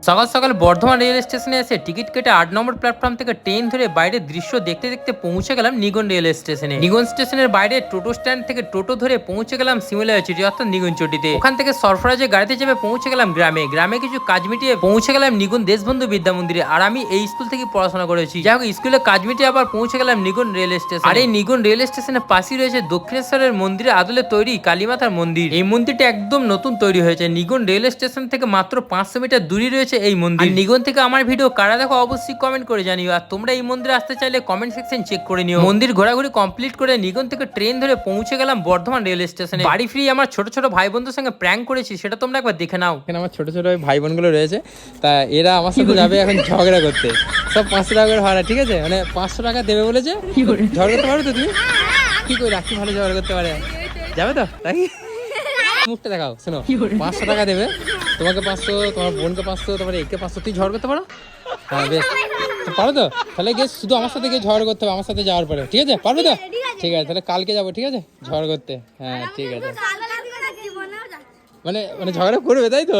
সকাল সকাল বর্ধমান রেল স্টেশনে এসে টিকিট কেটে 8 নম্বর প্ল্যাটফর্ম থেকে ট্রেন ধরে বাইরের দৃশ্য দেখতে দেখতে পৌঁছে গেলাম নিগন রেল স্টেশনে। নিগন স্টেশনের বাইরে টোটো স্ট্যান্ড থেকে টোটো ধরে পৌঁছে গেলাম শিমুলিয়াচটি অর্থাৎ নিগনচটিতে। ওখান থেকে সরফরাজের গাড়িতে চেপে পৌঁছে গেলাম গ্রামে কিছু কাজ মিটিয়ে পৌঁছে গেলাম নিগন দেশবন্ধু বিদ্যা মন্দিরে। আর আমি এই স্কুল থেকে পড়াশোনা করেছি। যাই হোক, স্কুলে কাজ মিটিয়ে আবার পৌঁছে গেলাম নিগন রেল স্টেশন। আর এই নিগন রেল স্টেশনের পাশেই রয়েছে দক্ষিণেশ্বরের মন্দিরে আদলে তৈরি কালীমাতার মন্দির। এই মন্দিরটা একদম নতুন তৈরি হয়েছে। নিগন রেল স্টেশন থেকে মাত্র 500 মিটার দূরে রয়েছে এই মন্দির। নিগন থেকে আমার ভিডিও কারা দেখো অবশ্যই কমেন্ট করে জানিও। আর তোমরা এই মন্দিরে আসতে চাইলে কমেন্ট সেকশন চেক করে নিও। মন্দির ঘোরাঘুরি কমপ্লিট করে নিগন থেকে ট্রেন ধরে পৌঁছে গেলাম বর্ধমান রেল স্টেশনে। বাড়ি ফিরে আমার ছোট ছোট ভাই বোনদের সঙ্গে প্র্যাঙ্ক করেছি, সেটা তোমরা একবার দেখে নাও। এখানে আমার ছোট ছোট ভাই বোনগুলো রয়েছে, তা এরা আমার সাথে যাবে এখন ঝগড়া করতে। সব 500 টাকা করে ভাড়া, ঠিক আছে? মানে 500 টাকা দেবে বলেছে। ঝগড়া করতে পারো তো তুমি? কি করে রাখি ভালো ঝগড়া করতে পারে? যাবে তো তাই? মুখটা দেখাও, শোনো। 500 টাকা দেবে, তোমাকে 500, তোমার বোনকে 500, তারপরে একে 500। তুই ঝগড়া করতে পারো? হ্যাঁ বেশ, তো পারো তো? তাহলে গিয়ে শুধু আমার সাথে গিয়ে ঝগড়া করতে হবে, আমার সাথে যাওয়ার পরে, ঠিক আছে? পারবে তো? ঠিক আছে, তাহলে কালকে যাবো, ঠিক আছে? ঝগড়া করতে। হ্যাঁ ঠিক আছে। মানে ঝগড়া করবে তাই তো?